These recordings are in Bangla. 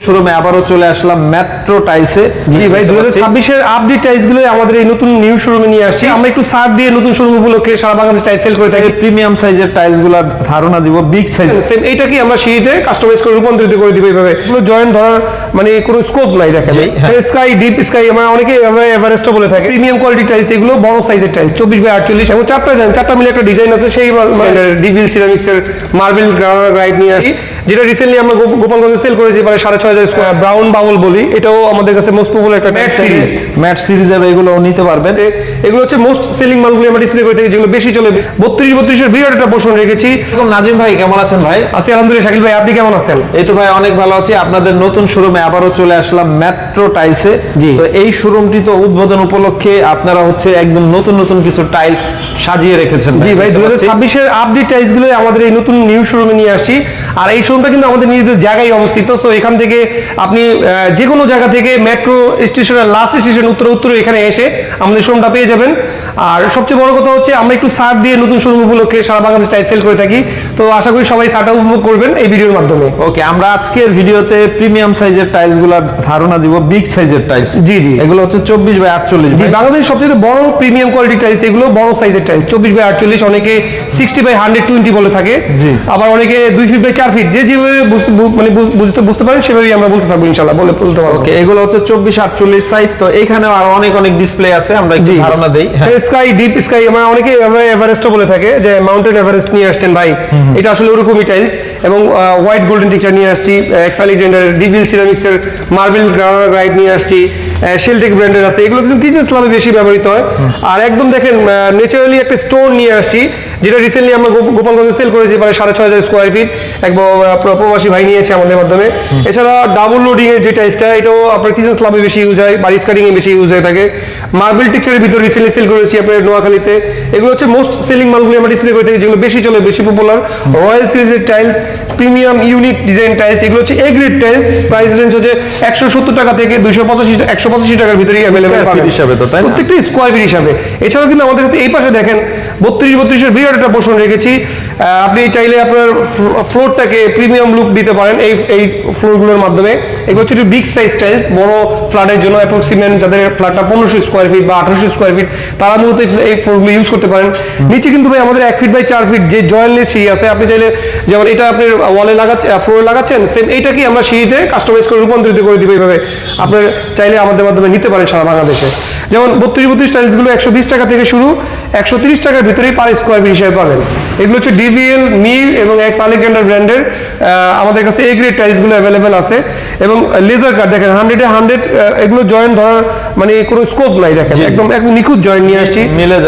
শোরুমে আবারও চলে আসলাম মেট্রো টাইলসে। জি ভাই, 2026 এর আপডেট টাইলস গুলো আমাদের এই নতুন নিউ শোরুমে নিয়ে আসছি। আমরা একটু ছাড় দিয়ে নতুন শোরুম উপলক্ষে সারা বাংলাদেশ টাইলস সেল করে থাকি। প্রিমিয়াম সাইজের টাইলস গুলার ধারণা দিব, বিগ সাইজ সেম এইটাকে আমরা সিঁড়িতে কাস্টমাইজ করে রূপান্তরিত করে দিব। এইভাবে এগুলো জয়েন্ট ধরার মানে কোনো স্কোপ নাই। দেখেন স্কাই, ডিপ স্কাই, আমরা অনেকে এভারেস্টও বলে থাকে। প্রিমিয়াম কোয়ালিটি টাইলস, এগুলো বড় সাইজের টাইলস 24x48 এবং চারটা মিলে একটা ডিজাইন আছে। সেই ডিভিল সিরামিক্স এর মার্বেল গ্রানাইট নিয়ে আসি, যেটা রিসেন্টলি আমরা গোপালগঞ্জে সেল করেছি প্রায় 6500 স্কয়ার। ব্রাউন বাবল বলি, এটাও আমাদের কাছে মোস্ট পপুলার একটা ম্যাট সিরিজের, এগুলো নিতে পারবেন। এগুলো হচ্ছে মোস্ট সেলিং মালগুলো আমরা ডিসপ্লে করে থাকি, যেগুলো বেশি চলে। 32 এর বিরাট একটা পোর্শন রেখেছি। নাজিম ভাই কেমন আছেন ভাই? আছি আলহামদুলিল্লাহ। শাকিল ভাই আপনি কেমন আছেন? এই তো ভাই অনেক ভালো আছি। আপনাদের নতুন শোরুমে আবারও চলে আসলাম মেট্রো টাইলসে। তো এই শোরুমটি তো উদ্বোধন উপলক্ষে আপনারা হচ্ছে একদম নতুন কিছু টাইলস সাজিয়ে রেখেছেন। জি ভাই, 2026 এর আপডেট টাইলস গুলো আমাদের এই নতুন নিউ শোরুমে নিয়ে আসছি। আর এই শোরুমটা কিন্তু আমাদের নিজেদের জায়গায় অবস্থিত। সো এখান থেকে আপনি যে কোনো জায়গা থেকে মেট্রো স্টেশনের লাস্ট স্টেশন উত্তরে এখানে এসে আমাদের শোরুমটা পেয়ে যাবেন। আর সবচেয়ে বড় কথা হচ্ছে আমরা একটু ছাড় দিয়ে নতুন শোরুম উপলক্ষে সারা বাংলাদেশ টাইলস সেল করে থাকি। তো আশা করি সবাই ছাড়টা উপভোগ করবেন এই ভিডিওর মাধ্যমে। ওকে, আমরা আজকের ভিডিওতে প্রিমিয়াম সাইজের টাইলস গুলার ধারণা দিব, বিগ সাইজের টাইলস। জি এগুলো হচ্ছে 24x48। জি, বাংলাদেশের সবচেয়ে বড় প্রিমিয়াম কোয়ালিটি টাইলস, এগুলো বড় সাইজের টাইলস 24x48, অনেকে 60x120 বলে থাকে। আবার অনেকে 2 ফিট বাই 4 ফিট, যে যেভাবে বুঝতে পারেন সেভাবেই আমরা বলতে থাকবো ইনশাআল্লাহ, বলতে পারবো। ওকে, এগুলো হচ্ছে 24x48 সাইজ। তো এখানেও আরো অনেক ডিসপ্লে আছে, আমরা একটু ধারণা দেই। স্কাই, ডিপ স্কাই, আমরা অনেকে এভারেস্টও বলে থাকে, যে মাউন্টেন এভারেস্ট নিয়ে আসছেন ভাই। এটা আসলে ওরকমই টাইলস। এবং হোয়াইট গোল্ডেন টেক্সচার নিয়ে আসছি, এক্স আলেকজান্ডার, ডিভিল সিরামিক্স এর মার্বেল গ্রানাইট নিয়ে আসছি, শেলটেক ব্র্যান্ডের আছে। এগুলো কিন্তু কিচেন স্ল্যাবে বেশি ব্যবহৃত হয়। আর একদম দেখেন ন্যাচারালি একটা স্টোন নিয়ে আসছি, যেটা রিসেন্টলি আমরা গোপালগঞ্জে সেল করেছি প্রায় 6500 স্কোয়ার ফিট। এক প্রবাসী ভাই নিয়েছে আমাদের মাধ্যমে। এছাড়া ডাবল লোডিং এর যে টাইলসটা, এটাও আপনার কিচেন স্ল্যাবে বেশি ইউজ হয়, বাড়ি স্কাটিং এ বেশি ইউজ হয়ে থাকে। মার্বেল টেক্সচারের ভিতরে রিসেন্টলি সেল করেছি আপনার নোয়াখালীতে। এগুলো হচ্ছে মোস্ট সেলিং মালগুলো আমরা ডিসপ্লে করে থাকি, যেগুলো বেশি চলে, বেশি পপুলার। রয়্যাল সিরিজের tiles, premium unique design tiles, এগুলো হচ্ছে A grade tiles. Price range হচ্ছে 170 টাকা থেকে 185 টাকার ভিতরেই अवेलेबल পাবেন হিসাবে, তো তাই প্রত্যেকটা স্কয়ার ফিট হিসাবে। এছাড়াও কিন্তু আমাদের কাছে এই পাশে দেখেন 32 এর বিরাট একটা পোর্শন রেখেছি। আপনি চাইলে আপনার ফ্লোরটাকে প্রিমিয়াম লুক দিতে পারেন এই ফ্লোরগুলোর মাধ্যমে। এগুলো হচ্ছে বিগ সাইজ টাইলস, বড় ফ্ল্যাটের জন্য। অ্যাপ্রক্সিমেট যাদের ফ্ল্যাটটা 1500 স্কয়ার ফিট বা 1800 স্কয়ার ফিট, তারা মূলত এই ফ্লোরগুলো ইউজ করতে পারেন। নিচে কিন্তু ভাই আমাদের 1 ফিট বাই 4 ফিট যে জয়েন্টলেস সিঁড়ি আছে। আপনি চাইলে যেমন এটা আপনি ওয়ালে লাগাচ্ছেন, ফ্লোরে লাগাচ্ছেন, সেম এইটাকেই আমরা সিঁড়িতে কাস্টমাইজ করে রূপান্তরিত করে দিব। এইভাবে আপনার চাইলে আমাদের মাধ্যমে নিতে পারেন সারা বাংলাদেশে। যেমন 32 টাইলসগুলো 120 টাকা থেকে শুরু, 130 টাকার ভিতরেই পার স্কয়ার ফিট হিসেবে পাবেন। এগুলো হচ্ছে ডিভিএল, মিল এবং এক্স আলেকজান্ডার ব্র্যান্ডের। আমাদের কাছে এ গ্রেড টাইলসগুলো অ্যাভেলেবেল আছে। এবং লেজার কাট দেখেন 100 এগুলো জয়েন্ট ধরার মানে কোনো স্কোপ নাই। দেখেন একদম নিখুঁত জয়েন্ট নিয়ে আসছি।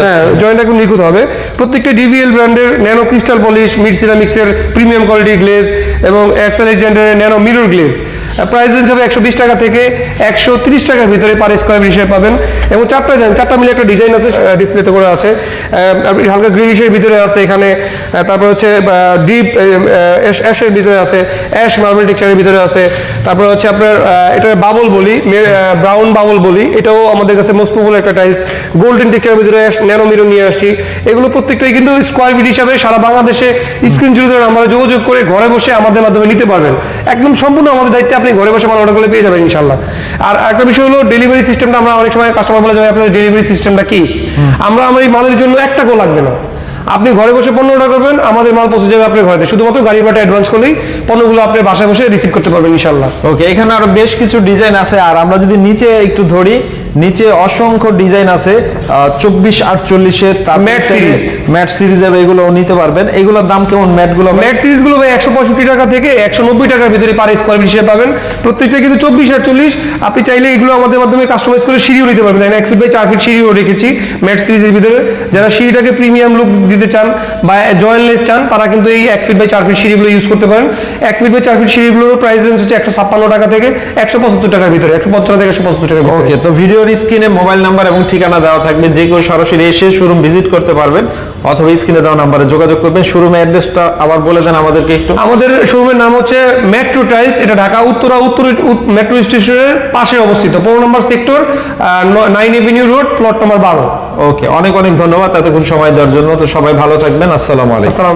হ্যাঁ, জয়েন্ট একদম নিখুঁত হবে। প্রত্যেকটা ডিভিএল ব্র্যান্ডের ন্যানো ক্রিস্টাল পলিশ, মিড সিরামিক্সের প্রিমিয়াম কোয়ালিটি গ্লেজ এবং এক্স আলেকজান্ডারের nano mirror glaze. Price range হবে 120 টাকা থেকে 130 টাকার ভিতরে পার স্কয়ার ফিট হিসেবে পাবেন। এবং চারটা মিলে একটা ডিজাইন আছে, ডিসপ্লেতে করে আছে। হালকা গ্রিনিশের ভিতরে আছে এখানে। তারপর হচ্ছে ডিপ অ্যাশের ভিতরে আছে, অ্যাশ মার্বেল টেক্সচারের ভিতরে আছে। তারপর হচ্ছে আপনার এটা বাবল বলি, ব্রাউন বাবল বলি, এটাও আমাদের কাছে মোস্ট পপুলার একটা টাইলস। গোল্ডেন টেক্সচারের ভিতরে ন্যানো মিরর নিয়ে আসছি। এগুলো প্রত্যেকটাই কিন্তু স্কয়ার ফিট হিসাবে সারা বাংলাদেশে স্ক্রিন জুড়ে আমরা যোগাযোগ করে ঘরে বসে আমাদের মাধ্যমে নিতে পারবেন। একদম সম্পূর্ণ আমাদের দায়িত্বে, আপনি ঘরে বসে মাল অর্ডার করলে পেয়ে যাবেন ইনশাআল্লাহ। আর একটা বিষয় হলো ডেলিভারি সিস্টেমটা। আমরা অনেক সময় কাস্টমার বলে যাবে আপনাদের ডেলিভারি সিস্টেমটা কি। আমরা আমার এই মালের জন্য 1 টাকাও লাগবে না। আপনি ঘরে বসে পণ্য অর্ডার করবেন, আমাদের মাল পৌঁছে যাবে আপনার ঘরে। শুধুমাত্র গাড়ি ভাড়া অ্যাডভান্স করলেই পণ্যগুলো আপনার বাসায় বসে রিসিভ করতে পারবেন ইনশাআল্লাহ। ওকে, এখানে আরো বেশ কিছু ডিজাইন আছে। আর আমরা যদি নিচে একটু ধরি, নিচে অসংখ্য ডিজাইন আছে 24x48 এর ম্যাট সিরিজের, এগুলো নিতে পারবেন। এগুলোর দাম কেমন? ম্যাট সিরিজগুলো ভাই 165 টাকা থেকে 190 টাকার ভিতরে পার স্কয়ার ফিট হিসেবে পাবেন। প্রত্যেকটা কিন্তু 24x48। আপনি চাইলে এগুলো আমাদের মাধ্যমে কাস্টমাইজ করে সিঁড়িও নিতে পারবেন। 1 ফিট বাই 4 ফিট সিঁড়িও রেখেছি ম্যাট সিরিজের ভিতরে। যারা সিঁড়িটাকে প্রিমিয়াম লুক দিতে চান বা জয়েন্টলেস চান, তারা কিন্তু এই 1 ফিট বাই 4 ফিট সিঁড়িগুলো ইউজ করতে পারেন। 1 ফিট বাই 4 ফিট সিঁড়িগুলোর প্রাইস রেঞ্জ হচ্ছে 156 টাকা থেকে 175 টাকার ভিতরে, 155 থেকে 175 টাকা। ওকে, তো ভিডিওর স্ক্রিনে মোবাইল নাম্বার এবং ঠিকানা দেওয়া থাকবে, যে কেউ সরাসরি এসে শোরুম ভিজিট করতে পারবেন, অথবা স্ক্রিনে দেওয়া নাম্বারে যোগাযোগ করবেন। শোরুমের অ্যাড্রেসটা আবার বলে দেন আমাদেরকে একটু। আমাদের শোরুমের নাম হচ্ছে মেট্রো টাইলস। এটা ঢাকা উত্তর মেট্রো স্টেশনের পাশে অবস্থিত, 15 নম্বর sector, 9 avenue road, plot number 12। Okay, অনেক ধন্যবাদ এতক্ষণ সময় দেওয়ার জন্য। তো সবাই ভালো থাকবেন। আসসালামু আলাইকুম।